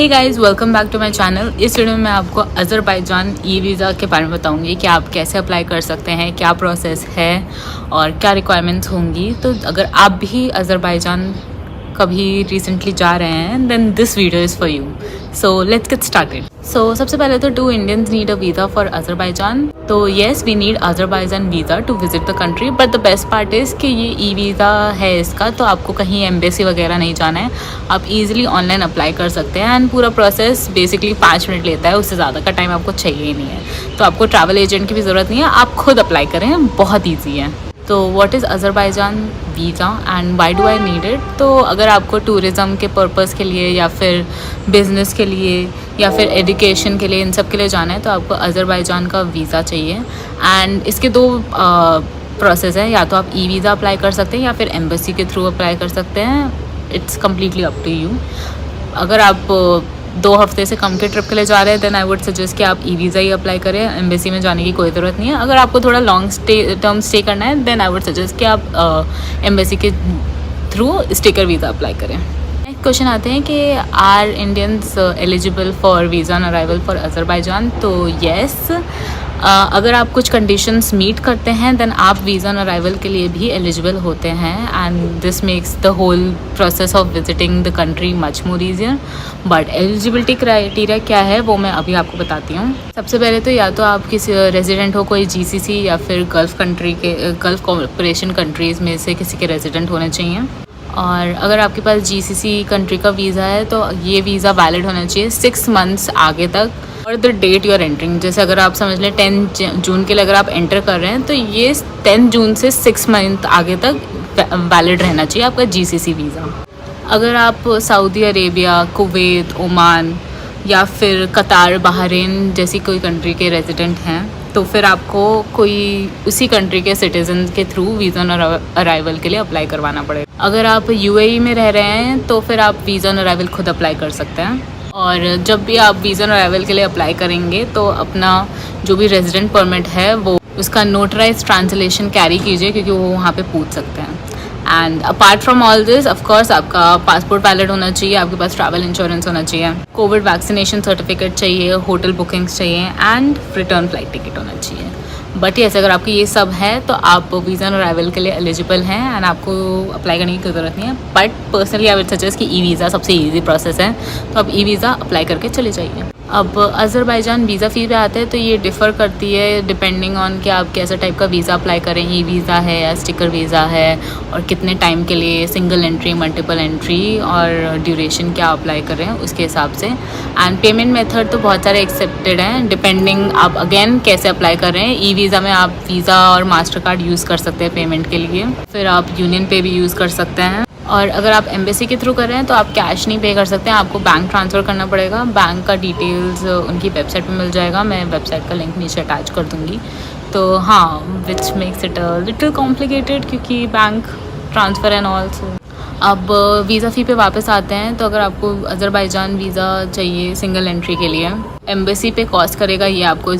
Hey guys, welcome back to my channel. इस video में मैं आपको अज़रबैजान ई वीज़ा के बारे में बताऊंगी कि आप कैसे अप्लाई कर सकते हैं, क्या प्रोसेस है और क्या रिक्वायरमेंट्स होंगी। तो अगर आप भी अज़रबैजान कभी रिसेंटली जा रहे हैं then this video is for you. So let's get started. So सबसे पहले तो do Indians need a visa for Azerbaijan? तो yes, we need Azerbaijan visa to visit the country, but the best part is कि ये e visa है इसका, तो आपको कहीं एम्बेसी वगैरह नहीं जाना है। आप इजीली ऑनलाइन अप्लाई कर सकते हैं एंड पूरा प्रोसेस बेसिकली 5 मिनट लेता है, उससे ज़्यादा का टाइम आपको चाहिए ही नहीं है। तो आपको ट्रैवल एजेंट की भी ज़रूरत नहीं है, आप खुद अप्लाई करें, बहुत ईजी है। तो what is Azerbaijan visa and why do I need it? तो अगर आपको टूरिज़म के पर्पज़ के लिए या फिर बिज़नेस के लिए या फिर एजुकेशन के लिए, इन सब के लिए जाना है तो आपको अज़रबैजान का वीज़ा चाहिए। एंड इसके दो प्रोसेस है, या तो आप ई वीज़ा अप्लाई कर सकते हैं या फिर एम्बेसी के थ्रू अप्लाई कर सकते हैं। It's completely up to you. अगर आप 2 हफ्ते से कम के ट्रिप के लिए जा रहे हैं देन आई वुड सजेस्ट कि आप ई वीज़ा ही अप्लाई करें, एम्बेसी में जाने की कोई ज़रूरत नहीं है। अगर आपको थोड़ा लॉन्ग टर्म स्टे करना है देन आई वुड सजेस्ट कि आप एम्बेसी के थ्रू स्टिकर वीज़ा अप्लाई करें। क्वेश्चन आते हैं कि are Indians eligible for visa on arrival for Azerbaijan? तो येस, अगर आप कुछ कंडीशंस मीट करते हैं देन आप वीज़ा ऑन अराइवल के लिए भी एलिजिबल होते हैं and this makes the whole process of visiting the country much more easier. But eligibility criteria क्या है वो मैं अभी आपको बताती हूँ। सबसे पहले तो या तो आप किसी रेजिडेंट हो कोई जीसीसी या फिर गल्फ़ कॉर्पोरेशन कंट्रीज़ में से किसी के रेजिडेंट होने चाहिए। और अगर आपके पास जीसीसी कंट्री का वीज़ा है तो ये वीज़ा वैलिड होना चाहिए 6 मंथ्स आगे तक और the date you are entering. जैसे अगर आप समझ लें 10 जून के लिए अगर आप एंटर कर रहे हैं तो ये 10 जून से 6 मंथ आगे तक वैलिड रहना चाहिए आपका जीसीसी वीज़ा। अगर आप सऊदी अरेबिया, कुवैत, ओमान या फिर कतार, बहरीन जैसी कोई कंट्री के रेजिडेंट हैं तो फिर आपको कोई उसी कंट्री के सिटीज़न के थ्रू वीज़ा ऑन अराइवल के लिए अप्लाई करवाना पड़ेगा। अगर आप यूएई में रह रहे हैं तो फिर आप वीज़ा ऑन अराइवल खुद अप्लाई कर सकते हैं। और जब भी आप वीज़ा ऑन अराइवल के लिए अप्लाई करेंगे तो अपना जो भी रेजिडेंट परमिट है वो उसका नोटराइज ट्रांसलेशन कैरी कीजिए, क्योंकि वो वहाँ पे पूछ सकते हैं। And apart from all this of course आपका पासपोर्ट वैलिड होना चाहिए, आपके पास ट्रैवल इंश्योरेंस होना चाहिए, कोविड वैक्सीनेशन सर्टिफिकेट चाहिए, होटल बुकिंग्स चाहिए एंड रिटर्न फ्लाइट टिकट होना चाहिए। बट येस, अगर आपकी ये सब है तो आप वीज़ा ऑन अराइवल के लिए एलिजिबल हैं एंड आपको अप्लाई करने की ज़रूरत नहीं है। But personally I would suggest कि ई वीज़ा सबसे ईजी प्रोसेस है, तो आप ई वीज़ा अप्लाई करके चले जाइए। अब अज़रबैजान वीज़ा फ़ी पे आते हैं तो ये डिफ़र करती है डिपेंडिंग ऑन कि आप कैसा टाइप का वीज़ा अप्लाई करें, ई वीज़ा है या स्टिकर वीज़ा है और कितने टाइम के लिए, सिंगल एंट्री, मल्टीपल एंट्री और ड्यूरेशन क्या अप्लाई करें उसके हिसाब से। एंड पेमेंट मेथड तो बहुत सारे एक्सेप्टेड हैं डिपेंडिंग आप अगेन कैसे अप्लाई कर रहे हैं। ई वीज़ा में आप वीज़ा और मास्टर कार्ड यूज़ कर सकते हैं पेमेंट के लिए, फिर आप यूनियन पे भी यूज़ कर सकते हैं। और अगर आप एम्बेसी के थ्रू कर रहे हैं तो आप कैश नहीं पे कर सकते हैं, आपको बैंक ट्रांसफ़र करना पड़ेगा। बैंक का डिटेल्स उनकी वेबसाइट पे मिल जाएगा, मैं वेबसाइट का लिंक नीचे अटैच कर दूँगी। तो हाँ, which makes it a little complicated क्योंकि बैंक ट्रांसफ़र एंड ऑल्सो। अब वीज़ा फ़ी पे वापस आते हैं तो अगर आपको अज़रबैजान वीज़ा चाहिए सिंगल एंट्री के लिए, एम्बेसी पे कॉस्ट करेगा ये आपको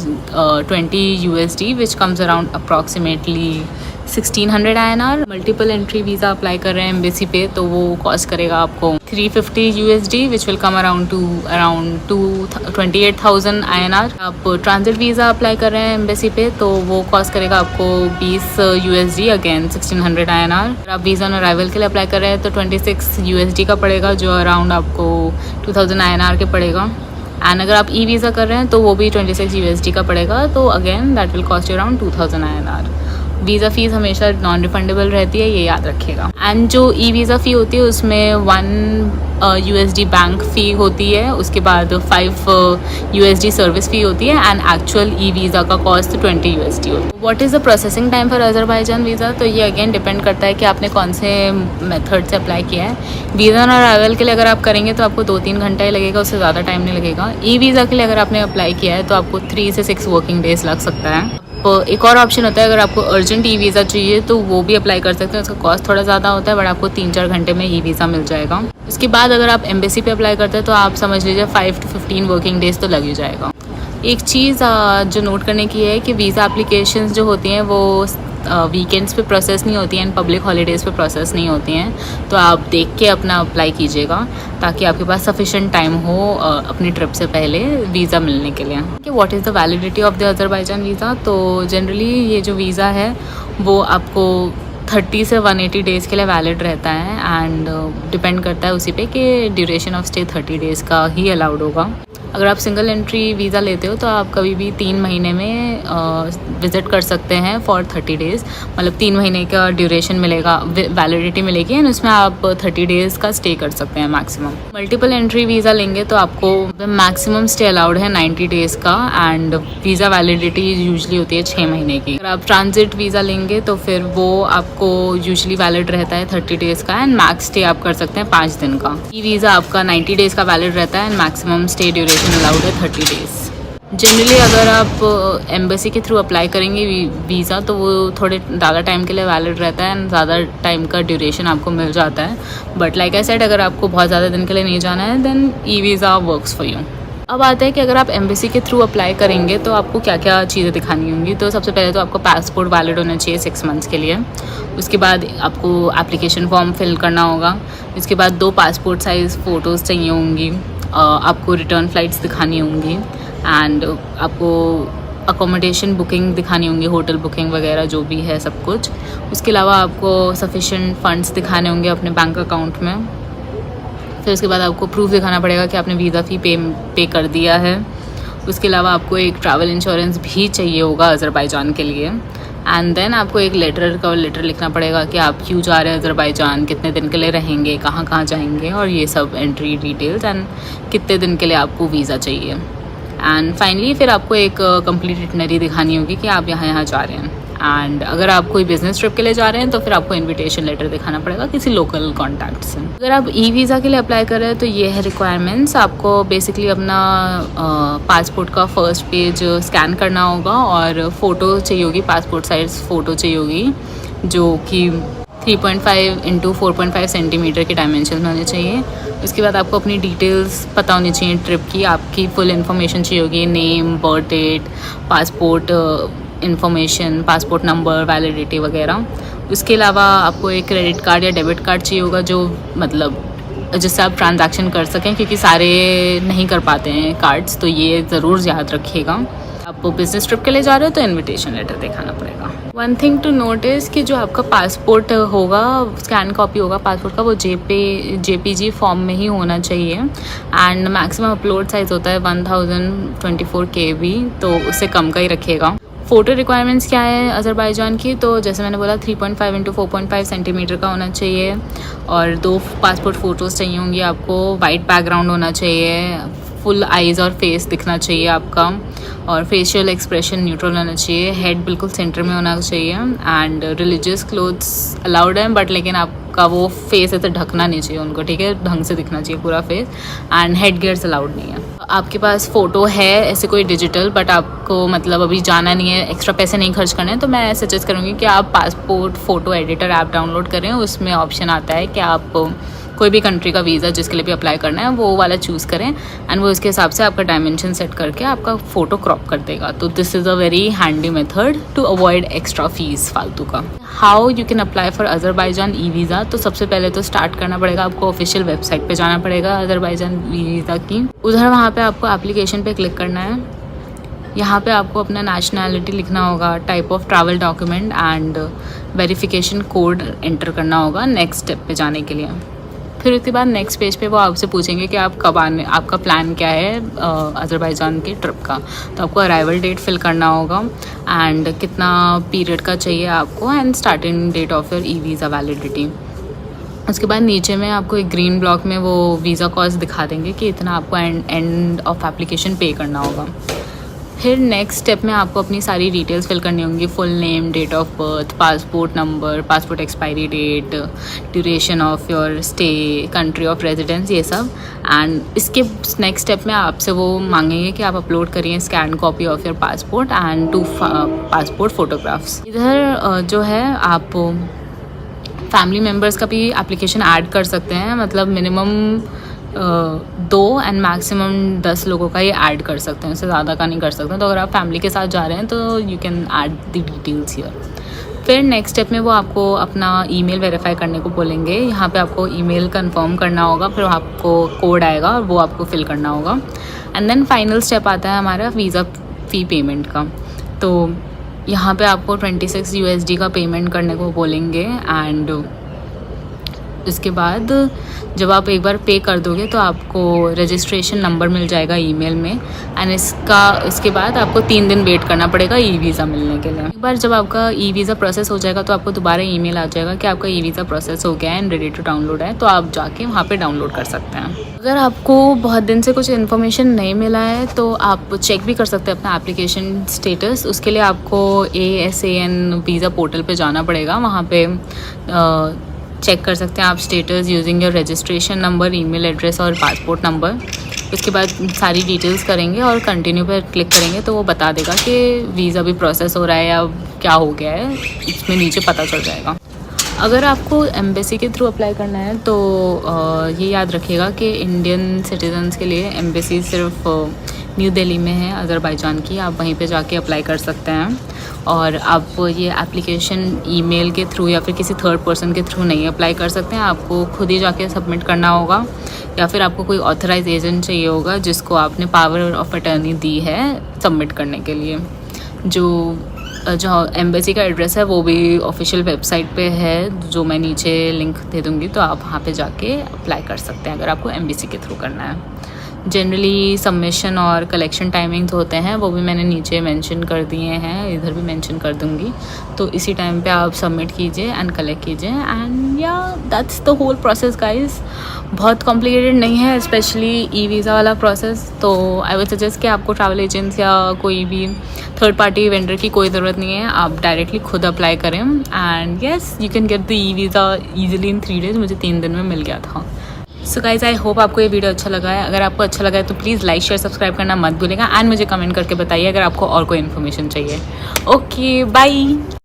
20 USD which comes around approximately 1600 INR। Multiple entry visa apply कर रहे हैं एम्बेसी पे तो वो कॉस्ट करेगा आपको 350 USD which will come around 28,000 INR। आप ट्रांजिट वीज़ा अप्लाई कर रहे हैं एम्बेसी पे तो वो कॉस्ट करेगा आपको 20 USD, अगेन 1600 INR। आप वीज़ा ऑन अराइवल के लिए अप्लाई कर रहे हैं तो 26 USD का पड़ेगा जो अराउंड आपको 2000 INR के पड़ेगा। एंड अगर आप ई वीज़ा कर रहे हैं तो वो भी 26 USD का पड़ेगा, तो again that will cost you around 2000 INR। Visa fees हमेशा नॉन रिफंडेबल रहती है, ये याद रखिएगा। एंड जो ई वीज़ा फ़ी होती है उसमें 1 USD बैंक फ़ी होती है, उसके बाद 5 USD सर्विस फ़ी होती है एंड एक्चुअल ई वीज़ा का कॉस्ट 20 USD होता है। What is the processing time for Azerbaijan visa? तो ये अगेन डिपेंड करता है कि आपने कौन से मेथड से अप्लाई किया है। वीज़ा ऑन अराइवल के लिए अगर आप करेंगे तो आपको 2-3 घंटा ही लगेगा, उससे ज़्यादा टाइम नहीं लगेगा। ई वीज़ा के लिए अगर आपने अप्लाई किया है तो आपको 3 से 6 वर्किंग डेज़ लग सकता है। एक और ऑप्शन होता है, अगर आपको अर्जेंट ई वीज़ा चाहिए तो वो भी अप्लाई कर सकते हैं, उसका कॉस्ट थोड़ा ज़्यादा होता है बट आपको 3-4 घंटे में ई वीज़ा मिल जाएगा। उसके बाद अगर आप एम्बेसी पे अप्लाई करते हैं तो आप समझ लीजिए 5 to 15 वर्किंग डेज़ तो लग ही जाएगा। एक चीज़ जो नोट करने की है कि वीज़ा एप्लीकेशंस जो होती हैं वो वीकेंड्स पे प्रोसेस नहीं होती हैं एंड पब्लिक हॉलीडेज़ पे प्रोसेस नहीं होती हैं, तो आप देख के अपना अप्लाई कीजिएगा ताकि आपके पास सफिशेंट टाइम हो अपनी ट्रिप से पहले वीज़ा मिलने के लिए। कि what is the validity of the Azerbaijan visa, तो जनरली ये जो वीज़ा है वो आपको 30 से 180 डेज़ के लिए वैलिड रहता है एंड डिपेंड करता है उसी पे कि ड्यूरेशन ऑफ स्टे 30 डेज़ का ही अलाउड होगा। अगर आप सिंगल एंट्री वीज़ा लेते हो तो आप कभी भी 3 महीने में विज़िट कर सकते हैं फॉर 30 डेज़, मतलब 3 महीने का ड्यूरेशन मिलेगा, वैलिडिटी मिलेगी एंड उसमें आप 30 डेज़ का स्टे कर सकते हैं मैक्सिमम। मल्टीपल एंट्री वीज़ा लेंगे तो आपको मैक्सिमम स्टे अलाउड है 90 डेज़ का एंड वीज़ा वैलिडिटी यूजली होती है 6 महीने की। अगर आप ट्रांजिट वीज़ा लेंगे तो फिर वो आपको यूजली वैलिड रहता है 30 डेज़ का एंड मैक्स स्टे आप कर सकते हैं 5 दिन का। ई वीज़ा आपका 90 डेज़ का वैलिड रहता है and maximum stay duration allowed है 30 डेज़। जनरली अगर आप एम्बेसी के थ्रू अप्लाई करेंगे वीज़ा तो वो थोड़े ज़्यादा टाइम के लिए वैलिड रहता है एंड ज़्यादा टाइम का ड्यूरेशन आपको मिल जाता है, बट लाइक आई सेड अगर आपको बहुत ज़्यादा दिन के लिए नहीं जाना है then e visa works for you. अब आता है कि अगर आप एम्बेसी के थ्रू अप्लाई करेंगे तो आपको क्या क्या चीज़ें दिखानी होंगी। तो सबसे पहले तो आपको पासपोर्ट वैलिड होना चाहिए 6 मंथ्स के लिए। उसके बाद आपको एप्लीकेशन फॉर्म फिल करना होगा। उसके बाद 2 पासपोर्ट साइज़ फ़ोटोज़ चाहिए होंगी। आपको रिटर्न फ़्लाइट्स दिखानी होंगी एंड आपको अकोमोडेशन बुकिंग दिखानी होंगी, होटल बुकिंग वगैरह जो भी है सब कुछ। उसके अलावा आपको सफिशेंट फ़ंड्स दिखाने होंगे अपने बैंक अकाउंट में। फिर उसके बाद आपको प्रूफ दिखाना पड़ेगा कि आपने वीज़ा फ़ी पे कर दिया है। उसके अलावा आपको एक ट्रैवल इंश्योरेंस भी चाहिए होगा अज़रबैजान के लिए एंड देन आपको एक लेटर लिखना पड़ेगा कि आप क्यों जा रहे हैं अज़रबैजान, कितने दिन के लिए रहेंगे, कहाँ कहाँ जाएंगे और ये सब एंट्री डिटेल्स एंड कितने दिन के लिए आपको वीज़ा चाहिए। एंड फाइनली फिर आपको एक कंप्लीट इटनरी दिखानी होगी कि आप यहाँ जा रहे हैं। एंड अगर आप कोई बिज़नेस ट्रिप के लिए जा रहे हैं तो फिर आपको इनविटेशन लेटर दिखाना पड़ेगा किसी लोकल कॉन्टैक्ट से। अगर आप ई वीज़ा के लिए अप्लाई कर रहे हैं तो ये है रिक्वायरमेंट्स। आपको बेसिकली अपना पासपोर्ट का फर्स्ट पेज स्कैन करना होगा और फ़ोटो चाहिए होगी, पासपोर्ट साइज़ फ़ोटो चाहिए होगी जो कि 3.5 इंटू 4.5 सेंटीमीटर के डायमेंशन में होने चाहिए। उसके बाद आपको अपनी डिटेल्स पता होनी चाहिए ट्रिप की, आपकी फुल इन्फॉर्मेशन चाहिए होगी, name, birth date, passport information, passport number, validity वगैरह। उसके अलावा आपको एक क्रेडिट कार्ड या डेबिट कार्ड चाहिए होगा जो मतलब जिससे आप ट्रांजैक्शन कर सकें, क्योंकि सारे नहीं कर पाते हैं कार्ड्स, तो ये ज़रूर याद रखिएगा। आप बिज़नेस ट्रिप के लिए जा रहे हो तो इनविटेशन लेटर दिखाना पड़ेगा। वन थिंग टू नोटिस कि जो आपका पासपोर्ट होगा, स्कैन कॉपी होगा पासपोर्ट का, वो JPG फॉर्म में ही होना चाहिए एंड मैक्सिमम अपलोड साइज़ होता है 1024 KB, तो उससे कम का ही रखिएगा। फ़ोटो रिक्वायरमेंट्स क्या है अज़रबैजान की, तो जैसे मैंने बोला 3.5 इंटू 4.5 सेंटीमीटर का होना चाहिए और 2 पासपोर्ट फ़ोटोज़ चाहिए होंगी आपको। वाइट बैकग्राउंड होना चाहिए, फुल आइज़ और फेस दिखना चाहिए आपका और फेशियल एक्सप्रेशन न्यूट्रल होना चाहिए। हेड बिल्कुल सेंटर में होना चाहिए एंड रिलीजियस क्लोथ्स अलाउड हैं, बट लेकिन आपका वो फेस ऐसे ढकना नहीं चाहिए उनको, ठीक है, ढंग से दिखना चाहिए पूरा face and head gears allowed नहीं है। आपके पास फ़ोटो है ऐसे कोई डिजिटल, बट आपको मतलब अभी जाना नहीं है, एक्स्ट्रा पैसे नहीं खर्च करने हैं, तो मैं सजेस्ट करूँगी कि आप passport photo editor app download करें। उसमें ऑप्शन आता है कि आप कोई भी कंट्री का वीज़ा जिसके लिए भी अप्लाई करना है वो वाला चूज़ करें एंड वो उसके हिसाब से आपका डायमेंशन सेट करके आपका फ़ोटो क्रॉप कर देगा। तो this is a very handy method to avoid extra fees फालतू का। How you can apply for Azerbaijan e visa, तो सबसे पहले तो स्टार्ट करना पड़ेगा, आपको ऑफिशियल वेबसाइट पे जाना पड़ेगा अज़रबैजान ई वीज़ा की। उधर वहाँ पे आपको एप्लीकेशन पे क्लिक करना है। यहाँ पे आपको अपना नेशनैलिटी लिखना होगा, type of travel document and verification code enter करना होगा नेक्स्ट स्टेप पे जाने के लिए। फिर उसके बाद नेक्स्ट पेज पे वो आपसे पूछेंगे कि आप कब आने, आपका प्लान क्या है अज़रबैजान की ट्रिप का। तो आपको अराइवल डेट फिल करना होगा एंड कितना पीरियड का चाहिए आपको and starting date of your e visa validity. उसके बाद नीचे में आपको एक ग्रीन ब्लॉक में वो वीज़ा कॉस्ट दिखा देंगे कि इतना आपको एंड ऑफ एप्लीकेशन पे करना होगा। फिर नेक्स्ट स्टेप में आपको अपनी सारी डिटेल्स फिल करनी होंगी, full name, date of birth, passport number, passport expiry date, duration of your stay, country of residence, ये सब। एंड इसके नेक्स्ट स्टेप में आपसे वो मांगेंगे कि आप अपलोड करिए scan copy of your passport and 2 passport photographs. इधर जो है आप फैमिली मेम्बर्स का भी एप्लीकेशन ऐड कर सकते हैं, मतलब मिनिमम 2 एंड मैक्सिमम 10 लोगों का ये ऐड कर सकते हैं, उससे ज़्यादा का नहीं कर सकते। तो अगर आप फैमिली के साथ जा रहे हैं तो you can add the details here. फिर नेक्स्ट स्टेप में वो आपको अपना ईमेल वेरीफाई करने को बोलेंगे। यहाँ पे आपको ईमेल कंफर्म करना होगा, फिर आपको कोड आएगा और वो आपको फिल करना होगा। एंड देन फाइनल स्टेप आता है हमारा वीज़ा फ़ी पेमेंट का। तो यहाँ पे आपको 26 USD का पेमेंट करने को बोलेंगे। एंड इसके बाद जब आप एक बार पे कर दोगे तो आपको रजिस्ट्रेशन नंबर मिल जाएगा ईमेल में। एंड इसके बाद आपको 3 दिन वेट करना पड़ेगा ई वीज़ा मिलने के लिए। एक बार जब आपका ई वीज़ा प्रोसेस हो जाएगा तो आपको दोबारा ईमेल आ जाएगा कि आपका ई वीज़ा प्रोसेस हो गया है एंड रेडी टू डाउनलोड है, तो आप जाके वहाँ पे डाउनलोड कर सकते हैं। अगर आपको बहुत दिन से कुछ इन्फॉर्मेशन नहीं मिला है तो आप चेक भी कर सकते हैं अपना एप्लीकेशन स्टेटस। उसके लिए आपको ASAN वीज़ा पोर्टल पे जाना पड़ेगा। वहाँ पे चेक कर सकते हैं आप status using your registration number, email address और पासपोर्ट नंबर। उसके बाद सारी डिटेल्स करेंगे और कंटिन्यू पर क्लिक करेंगे तो वो बता देगा कि वीज़ा भी प्रोसेस हो रहा है या क्या हो गया है, इसमें नीचे पता चल जाएगा। अगर आपको एम्बेसी के थ्रू अप्लाई करना है तो ये याद रखिएगा कि इंडियन सिटीजन्स के लिए एम्बेसी सिर्फ न्यू दिल्ली में है, अज़रबैजान की। आप वहीं पे जाके अप्लाई कर सकते हैं और आप ये एप्लीकेशन ईमेल के थ्रू या फिर किसी थर्ड पर्सन के थ्रू नहीं अप्लाई कर सकते हैं। आपको खुद ही जाके सबमिट करना होगा या फिर आपको कोई ऑथराइज एजेंट चाहिए होगा जिसको आपने पावर ऑफ अटर्नी दी है सबमिट करने के लिए। जो एम्बेसी का एड्रेस है वो भी ऑफिशियल वेबसाइट पे है, जो मैं नीचे लिंक दे दूँगी, तो आप वहाँ पे जाके अप्लाई कर सकते हैं अगर आपको एम्बेसी के थ्रू करना है। जनरली सबमिशन और कलेक्शन टाइमिंग्स होते हैं, वो भी मैंने नीचे मेंशन कर दिए हैं, इधर भी मेंशन कर दूँगी। तो इसी टाइम पे आप सबमिट कीजिए एंड कलेक्ट कीजिए। And yeah that's the whole process guys. बहुत कॉम्प्लिकेटेड नहीं है, स्पेशली ई वीज़ा वाला प्रोसेस। तो आई वुड सजेस्ट कि आपको ट्रैवल एजेंट्स या कोई भी थर्ड पार्टी वेंडर की कोई ज़रूरत नहीं है, आप डायरेक्टली खुद अप्लाई करें। And yes, you can get the e visa easily in 3 days। मुझे 3 दिन में मिल गया था। सो गाइज, आई होप आपको ये वीडियो अच्छा लगा है। अगर आपको अच्छा लगा है तो प्लीज़ लाइक शेयर सब्सक्राइब करना मत भूलिएगा एंड मुझे कमेंट करके बताइए अगर आपको और कोई इन्फॉर्मेशन चाहिए। Okay, bye.